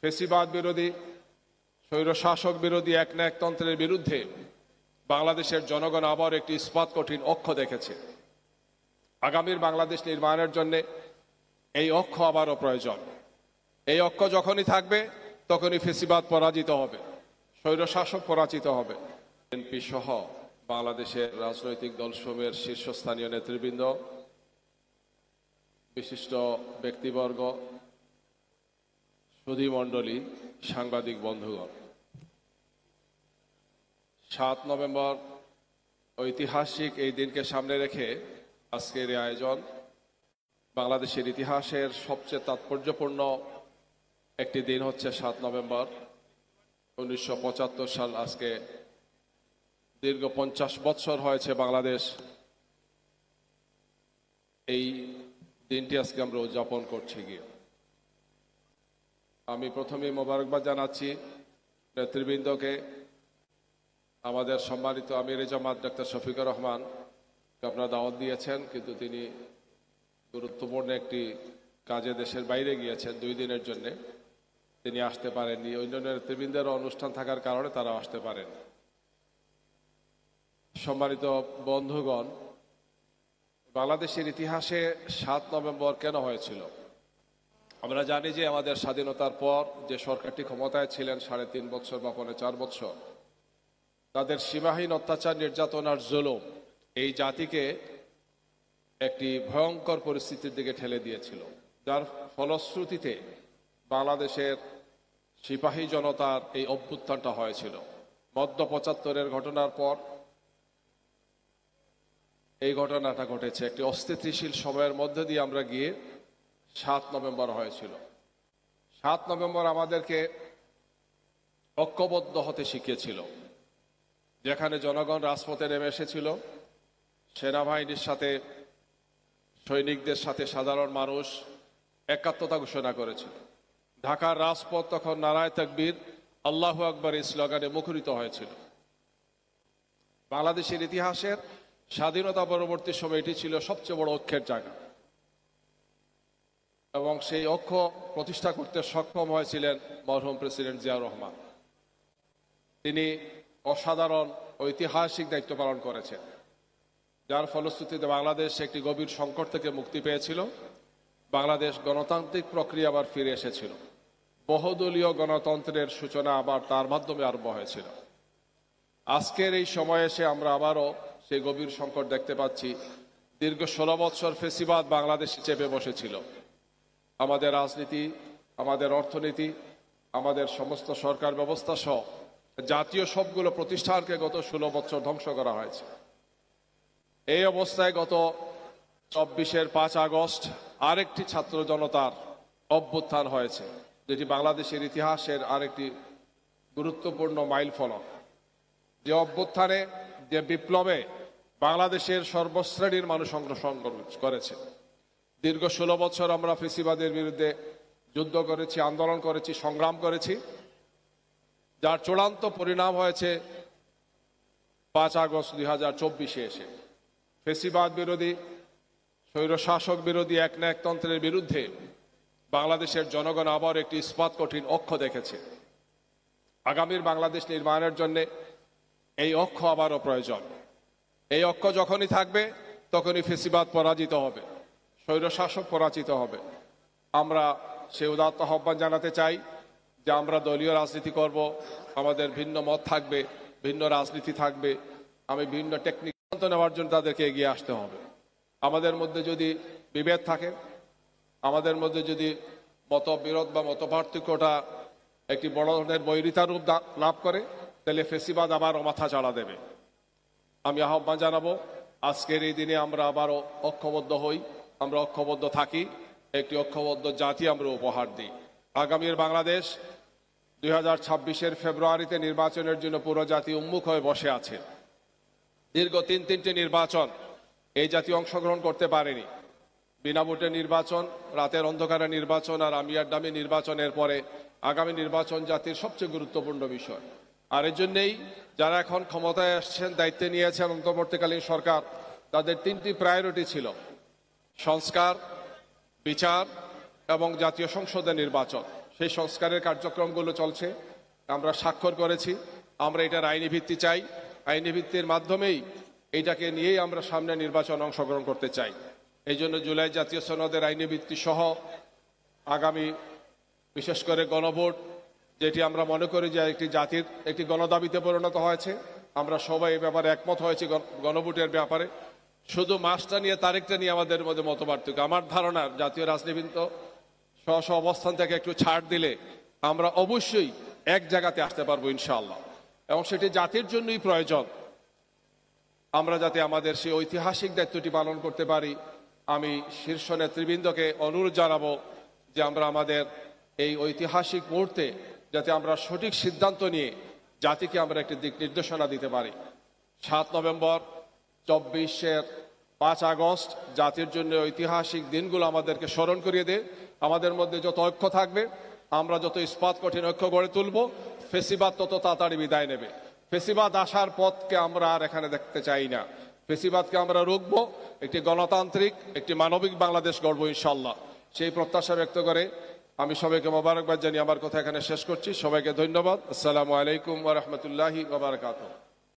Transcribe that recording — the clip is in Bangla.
ফেসিবাদ বিরোধী, স্বৈরশাসক বিরোধী একনায়কতন্ত্রের বিরুদ্ধে বাংলাদেশের জনগণ আবার একটি ইস্পাত কঠিন অক্ষ দেখেছে। আগামীর বাংলাদেশ নির্মাণের জন্য এই অক্ষ আবারও প্রয়োজন। এই অক্ষ যখনই থাকবে তখনই ফেসিবাদ পরাজিত হবে, স্বৈরশাসক পরাজিত হবে। বিএনপি সহ বাংলাদেশের রাজনৈতিক দলসমূহের শীর্ষস্থানীয় নেতৃবৃন্দ, বিশিষ্ট ব্যক্তিবর্গ, সুধীমণ্ডলী, সাংবাদিক বন্ধুগণ, 7 নভেম্বর ঐতিহাসিক এই দিনকে সামনে রেখে আজকের এই আয়োজন বাংলাদেশের ইতিহাসের সবচেয়ে তাৎপর্যপূর্ণ একটি দিন হচ্ছে 7 নভেম্বর 1975 সাল। আজকে দীর্ঘ 50 বৎসর হয়েছে বাংলাদেশ এই দিনটি আজকে আমরা উদযাপন করছি গিয়ে। আমি প্রথমেই মোবারকবাদ জানাচ্ছি নেতৃবৃন্দকে, আমাদের সম্মানিত আমির জামাত ডক্টর শফিকুর রহমান আপনারা দাওয়াত দিয়েছেন, কিন্তু তিনি গুরুত্বপূর্ণ একটি কাজে দেশের বাইরে গিয়েছেন 2 দিনের জন্য, তিনি আসতে পারেননি। অন্যান্য নেতৃবৃন্দের অনুষ্ঠান থাকার কারণে তারা আসতে পারেন। সম্মানিত বন্ধুগণ, বাংলাদেশের ইতিহাসে 7 নভেম্বর কেন হয়েছিল? আমরা জানি যে আমাদের স্বাধীনতার পর যে সরকারটি ক্ষমতায় ছিলেন 3.5 বছর বা 4 বছর, তাদের সীমাহীন অত্যাচার, নির্যাতন আর জুলুম এই জাতিকে একটি ভয়ঙ্কর পরিস্থিতির দিকে ঠেলে দিয়েছিল, যার ফলশ্রুতিতে বাংলাদেশের সিপাহী জনতার এই অভ্যুত্থানটা হয়েছিল। মধ্য 75-এর ঘটনার পর এই ঘটনাটা ঘটেছে। একটি অস্থিতিশীল সময়ের মধ্যে দিয়ে আমরা গিয়ে 7 নভেম্বর হয়েছিল। 7 নভেম্বর আমাদেরকে ঐক্যবদ্ধ হতে শিখিয়েছিল, যেখানে জনগণ রাজপথে নেমে এসেছিল, সেনাবাহিনীর সাথে, সৈনিকদের সাথে সাধারণ মানুষ একাত্মতা ঘোষণা করেছিল। ঢাকার রাজপথ তখন নারায়ে তাকবীর, আল্লাহু আকবার এই স্লোগানে মুখরিত হয়েছিল। বাংলাদেশের ইতিহাসের স্বাধীনতা পরবর্তী সময় এটি ছিল সবচেয়ে বড় ঐক্যের জায়গা, এবং সেই ঐক্য প্রতিষ্ঠা করতে সক্ষম হয়েছিলেন মরহুম প্রেসিডেন্ট জিয়াউর রহমান। তিনি অসাধারণ ঐতিহাসিক দায়িত্ব পালন করেছেন, যার ফলশ্রুতিতে বাংলাদেশ একটি গভীর সংকট থেকে মুক্তি পেয়েছিল। বাংলাদেশ গণতান্ত্রিক প্রক্রিয়া আবার ফিরে এসেছিল। বহুদলীয় গণতন্ত্রের সূচনা আবার তার মাধ্যমে আরম্ভ হয়েছিল। আজকের এই সময়ে এসে আমরা আবারও সেই গভীর সংকট দেখতে পাচ্ছি। দীর্ঘ 16 বছর ফেসিবাদ বাংলাদেশে চেপে বসেছিল। আমাদের রাজনীতি, আমাদের অর্থনীতি, আমাদের সমস্ত সরকার ব্যবস্থা সহ জাতীয় সবগুলো প্রতিষ্ঠানকে গত 16 বছর ধ্বংস করা হয়েছে। এই অবস্থায় গত 24-এর 5 আগস্ট আরেকটি ছাত্র জনতার অভ্যুত্থান হয়েছে, যেটি বাংলাদেশের ইতিহাসের আরেকটি গুরুত্বপূর্ণ মাইল ফলক। যে অভ্যুত্থানে, যে বিপ্লবে বাংলাদেশের সর্বশ্রেণীর মানুষ অংশগ্রহণ করেছে। দীর্ঘ 16 বছর আমরা ফেসিবাদের বিরুদ্ধে যুদ্ধ করেছি, আন্দোলন করেছি, সংগ্রাম করেছি, যার চূড়ান্ত পরিণাম হয়েছে 5 আগস্ট 2024-এ এসে। ফেসিবাদ বিরোধী, স্বৈরশাসক বিরোধী একনায়কতন্ত্রের বিরুদ্ধে বাংলাদেশের জনগণ আবার একটি ইস্পাত কঠিন অক্ষ দেখেছে। আগামীর বাংলাদেশ নির্মাণের জন্য এই অক্ষ আবারও প্রয়োজন। এই অক্ষ যখনই থাকবে তখনই ফেসিবাদ পরাজিত হবে, স্বৈরশাসক পরাজিত হবে। আমরা সে উদাত্ত আহ্বান জানাতে চাই যে আমরা দলীয় রাজনীতি করব, আমাদের ভিন্ন মত থাকবে, ভিন্ন রাজনীতি থাকবে, আমি ভিন্ন টেকনিক নেওয়ার জন্য তাদেরকে এগিয়ে আসতে হবে। আমাদের মধ্যে যদি বিভেদ থাকে, আমাদের মধ্যে যদি মতবিরোধ বা মতপার্থক্যটা একটি বড় ধরনের বৈরিতা রূপ লাভ করে, তাহলে ফেসিবাদ আবার মাথা চাড়া দেবে। আমি আহ্বান জানাবো আজকের এই দিনে আমরা আবারও ঐক্যবদ্ধ হই, আমরা ঐক্যবদ্ধ থাকি, একটি ঐক্যবদ্ধ জাতি আমরা উপহার দিই। আগামীর বাংলাদেশ 2026-এর ফেব্রুয়ারিতে নির্বাচনের জন্য পুরো জাতি উন্মুখ হয়ে বসে আছে। দীর্ঘ 3টি নির্বাচন এই জাতি অংশগ্রহণ করতে পারেনি। বিনা ভোটে নির্বাচন, রাতের অন্ধকারে নির্বাচন, আর আমিয়ার ডামি নির্বাচনের পরে আগামী নির্বাচন জাতির সবচেয়ে গুরুত্বপূর্ণ বিষয়। আর এর জন্যেই যারা এখন ক্ষমতায় আসছেন, দায়িত্বে নিয়েছেন অন্তর্বর্তীকালীন সরকার, তাদের 3টি প্রায়োরিটি ছিল: সংস্কার, বিচার এবং জাতীয় সংসদের নির্বাচন। সেই সংস্কারের কার্যক্রমগুলো চলছে, আমরা স্বাক্ষর করেছি। আমরা এটার আইনি ভিত্তি চাই, আইনি ভিত্তির মাধ্যমেই এইটাকে নিয়েই আমরা সামনে নির্বাচন অংশগ্রহণ করতে চাই। এই জন্য জুলাই জাতীয় সনদের আইনি ভিত্তি সহ আগামী বিশেষ করে গণভোট, যেটি আমরা মনে করি যে একটি জাতির একটি গণদাবিতে পরিণত হয়েছে, আমরা সবাই এই ব্যাপারে একমত হয়েছি গণভোটের ব্যাপারে। শুধু মাসটা নিয়ে, তারিখটা নিয়ে আমাদের মধ্যে মতপার্থক্য। আমার ধারণা জাতীয় রাজনীতিবিদ স্ব স্ব অবস্থান থেকে একটু ছাড় দিলে আমরা অবশ্যই এক জায়গাতে আসতে পারবো ইনশাআল্লাহ, এবং সেটি জাতির জন্যই প্রয়োজন। আমরা যাতে আমাদের সেই ঐতিহাসিক দায়িত্বটি পালন করতে পারি, আমি শীর্ষ নেতৃবৃন্দকে অনুরোধ জানাবো যে আমরা আমাদের এই ঐতিহাসিক মুহূর্তে যাতে আমরা সঠিক সিদ্ধান্ত নিয়ে জাতিকে আমরা একটি দিক নির্দেশনা দিতে পারি। 7 নভেম্বর, 24-এর 5 আগস্ট জাতির জন্য ঐতিহাসিক দিনগুলো আমাদেরকে স্মরণ করিয়ে দেয়। আমাদের মধ্যে যত ঐক্য থাকবে, আমরা যত ইস্পাত কঠিন ঐক্য গড়ে তুলব, ফেসিবাদ তত তাড়াতাড়ি বিদায় নেবে। ফেসিবাদ আসার পথকে আমরা আর এখানে দেখতে চাই না। ফেসিবাদকে আমরা রুখবো, একটি গণতান্ত্রিক, একটি মানবিক বাংলাদেশ গড়ব ইনশাল্লাহ। সেই প্রত্যাশা ব্যক্ত করে আমি সবাইকে মোবারকবাদ জানিয়ে আমার কথা এখানে শেষ করছি। সবাইকে ধন্যবাদ। আসসালামু আলাইকুম ওয়া রাহমাতুল্লাহি ওয়া বারাকাতুহু।